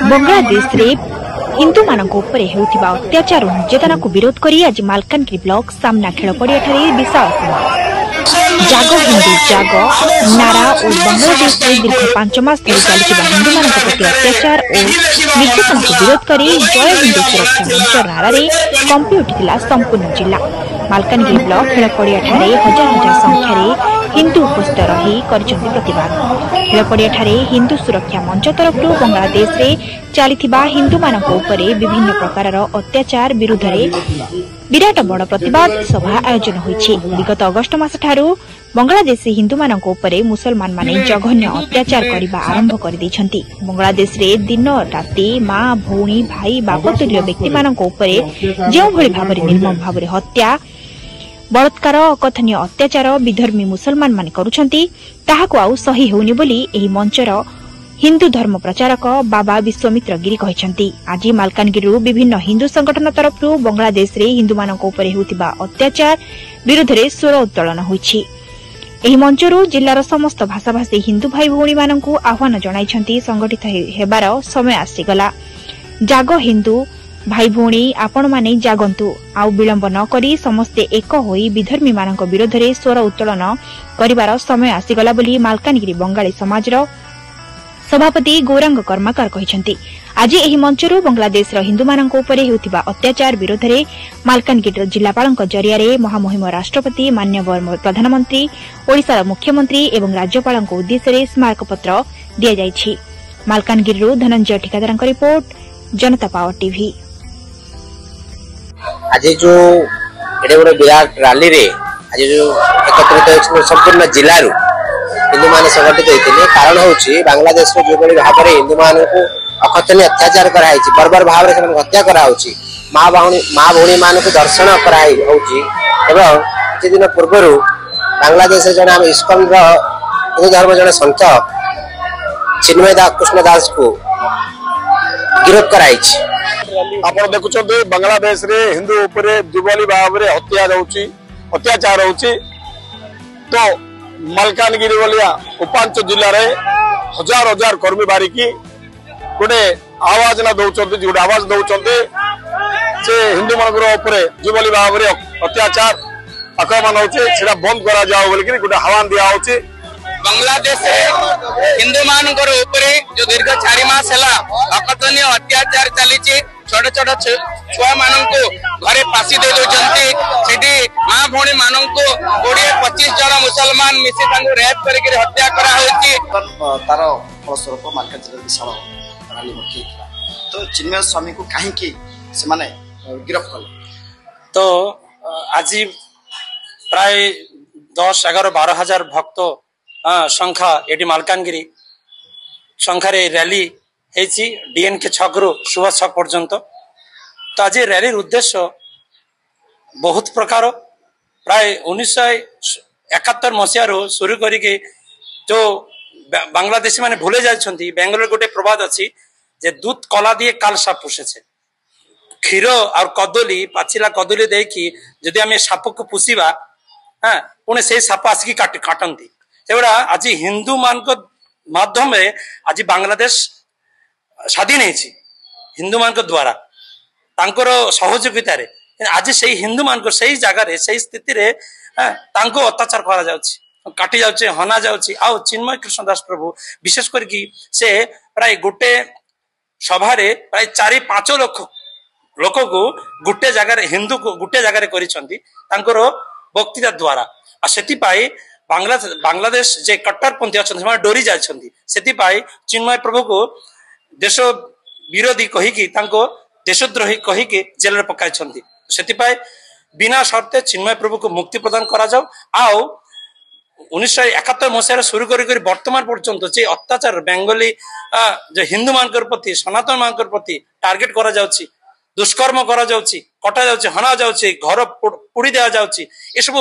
बांग्लादेश रे हिंदू मानक ऊपर हेउथिबा अत्याचार और निर्यातना को विरोध करी आज मालकानगिरी ब्लॉक सामना खेल पड़िया ठारे विशाल जागो हिंदू जागो नारा और बांग्लादेश में दीर्घ 5 मास धरी चलुवा हिंदू मानक प्रति अत्याचार और निर्यातना को विरोध करी जय हिंदू सुरक्षा मंच नारा रे कंपी उठिला संपूर्ण जिला मालकानगिरी ब्लॉक खेल पड़िया ठारे हजार हजार संख्यार हिंदू उपस्थित रही प्रतिवाद खेल पड़िया ठारे हिंदू सुरक्षा मंच तरफ बांग्लादेश रे चलिथिबा हिंदू मानक ऊपर विभिन्न प्रकार अत्याचार विरुद्ध विराट बड़ प्रतिवाद सभा आयोजन होइछि। विगत अगस्त मास ठारू बांग्लादेश हिंदू मानक ऊपर मुसलमान माने जघन्य अत्याचार करबा आरंभ कर दैछंती। बांग्लादेश रे दिन राति मां भौणी भाई बापतुल्य व्यक्ति मानक ऊपर जेउ भली भाबरे निर्मम भाबरे हत्या बलात्कार अकथनीय अत्याचार विधर्मी मुसलमान माने करुछंती ताहाको आउ सही होउनी बोली एही मंचर हिंदू धर्म प्रचारक बाबा विश्वमित्र गिरी कहिसंती। आज मालकानगिरी विभिन्न हिंदू संगठन तरफ बांग्लादेश रे हिंदू मानक ऊपर हेउतिबा अत्याचार विरुद्ध रे स्वर उत्तोलन होइछि। एही मंचरू जिल्लार समस्त भाषाभाषी हिंदू भाई भौणी मानकू आह्वान जणाइछंती संगठित हेबार समय आसीगला। जागो हिंदू भाई भौणी आपण माने जागंतु आउ विलंब न करी समस्ते एक होई विधर्मी मानक विरोध रे स्वर उत्तोलन करिवार समय आसीगला बोली मालकानगिरी बंगाली समाजर सभापति गौरांग कर्माकार कहिसंती। आज एही मंचरू बांग्लादेश हिंदू मानक ऊपर हेउथिबा अत्याचार विरोध रे मालकानगिरी जिलापालक जरिया रे महामहिम राष्ट्रपति मान्यवर प्रधानमंत्री ओडिशा मुख्यमंत्री एवं राज्यपालक उद्देश्य रे स्मारक पत्र दिया जायछि। मालकानगिरी धनंजय ठिकादार रिपोर्ट जनता पावर टीवी। आज जो एडे विराट रैली रे आज जो एकत्रित संपूर्ण जिल्ला हिंदू मान संगठित होते कारण हूँ बांग्लादेश जो भाव में हिंदू मान को अकथनीय अत्याचार कराई बर्बर भाव में हत्या कराई माँ भौणी मान को दर्शन कराई किसी दिन पूर्व बांग्लादेश जन आम इस्कन हिंदू धर्म जन सन्त चिन्मय दास कृष्ण दास को गिरफ्त कराई। आप देखुं बांग्लादेश रे हिंदू उपर दुर्बली भाव में अत्याचार होची तो मालकानगिरी वालिया उपांचल जिले में हजार हजार कर्मी बारिकी गोटे आवाज ना दौरान गोटे आवाज दौरान से हिंदू मान जुबली भाव में अत्याचार आक्रमण होता बंद करा गोटे आह्वान दिया बांग्लादेश हिंदू मान जो दीर्घ 4 मास है अकथनीय अत्याचार चली छोट छोट छुआ मान घरे फांसी दे दौरान माँ भौणी मान 20-25 जन मुसलमान मिसी रेप कर हत्या तार फलस्वरूप मालकानगिरी विशाल रैली तो चिन्मय स्वामी को कहीं गिरफ्त कले तो आज प्राय 10-11-12 हजार भक्त संख्या ये मालकानगिरी संख्यार रैली डीएन के छक रु सुभाष छक पर्यंत तो आज रैली उद्देश्य बहुत प्रकार प्राय 1971 मसीह शुरू करके जो बांग्लादेशी माने भूले जाती बेंगलोर गोटे प्रवाद अच्छी जे दूध कला दिए काल साप पुषे क्षीर और कदली पाचिला कदली देखी जदि आम साप को पुषिबा हाँ पुणे से साप आसिक काटती से आज हिंदू मान माध्यम आज बांग्लादेश स्वाधीन हिंदू मान द्वारा सहयोगिता आज से हिंदू मान से जगार से स्थिति रे अत्याचार करा काटी जाउचे हना जाउची आ चिन्मय कृष्ण दास प्रभु विशेष करके से प्राय गोटे सभा प्राय 4-5 लोक को गोटे जगार हिंदू को गोटे जगार कर वक्तृता द्वारा बांग्लादेश जे कट्टरपंथी अच्छा डोरी जाती चिन्मय प्रभु को देश विरोधी कहीकि देशद्रोही कहीकि जेल में पकाई बिना शर्ते चिन्मय प्रभु को मुक्ति प्रदान करा जाओ आओ 1971 मसीह शुरू कर वर्तमान पर्यंत जे अत्याचार बेंगली जो हिंदू मान प्रति सनातन मान प्रति टार्गेट करा जाउची दुष्कर्म करा जाउची कटा जाउची हना जाउची घर पोड़ी दिया जाउची ये सब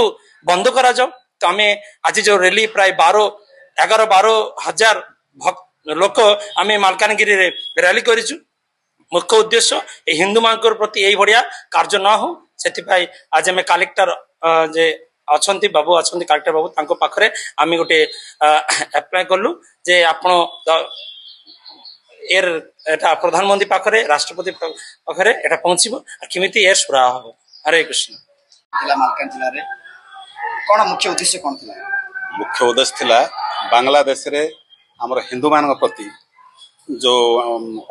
बंद करा जाओ। तो आम आज जो रैली प्राय 11-12 हजार लोक आम मालकानगिरी रैली करिचु मुख्य उद्देश्य हिंदू मान प्रति यही भाया कार्य न हो से आज आम कलेक्टर जे अच्छा बाबू अच्छा कलेक्टर बाबू पाखे आम गोटे एप्लाय कलु जे आपण এর এটা প্রধানমন্ত্রী পাখরে রাষ্ট্রপতি পাখরে এটা পৌঁছিব কেমিতি এর সুরা হব। হরে কৃষ্ণ। ମାଲକାନଗିରି କଣ ମୁଖ୍ୟ ଉଦ୍ଦେଶ୍ୟ କଣ ଥିଲା? ମୁଖ୍ୟ ଉଦ୍ଦେଶ୍ୟ ଥିଲା ବାଂଲାଦେଶରେ ଆମର ହିନ୍ଦୁମାନଙ୍କ ପ୍ରତି ଯେଉଁ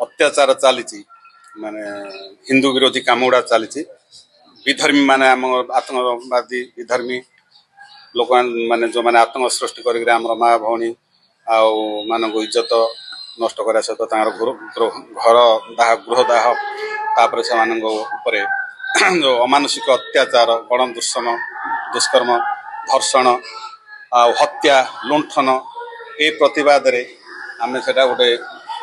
ଅତ୍ୟାଚାର ଚାଲିଛି, ମାନେ ହିନ୍ଦୁ ବିରୋଧୀ କାମ ଗୁଡ଼ା ଚାଲିଛି, ବିଧର୍ମୀ ମାନେ ଆମ ଆତଙ୍କବାଦୀ ବିଧର୍ମୀ ଲୋକମାନେ ମାନେ ଯେଉଁମାନେ ଆତଙ୍କ ସୃଷ୍ଟି କରିକିରି ଆମର ମା ଭଉଣୀ ଆଉ ମାନଙ୍କୁ ଇଜ୍ଜତ ନଷ୍ଟ କରିବା ସହିତ ତାଙ୍କର ଘର ଦାହ ଗୃହ ଦାହ, ତାପରେ ସେମାନଙ୍କ ଉପରେ ଯେଉଁ ଅମାନସିକ ଅତ୍ୟାଚାର, ଗଣ ଦୁଷ୍କର୍ମ, ଧର୍ଷଣ ଆଉ ହତ୍ୟା, ଲୁଣ୍ଠନ, ଏ ପ୍ରତିବାଦରେ ଆମେ ସେଟା ଗୋଟେ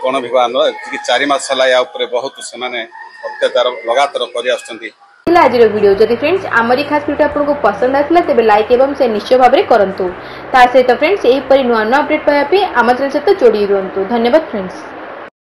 ଗଣବିବାଦ ଏତିକି 4 ମାସ ହେଲା ୟା ଉପରେ ବହୁତ ସେମାନେ ଅତ୍ୟାଚାର ଲଗାତାର କରି ଆସୁଛନ୍ତି। आज वीडियो जदि फ्रेंड्स आमरी खास वीडियो आपको पसंद आसला तेज लाइक एवं से निश्चय भाव में करंतु। ता सहित फ्रेंड्स यही नुआ नुआ अपडेट पाइबा आम चैनल सहित जोड़ी रुहतु। धन्यवाद फ्रेंड्स।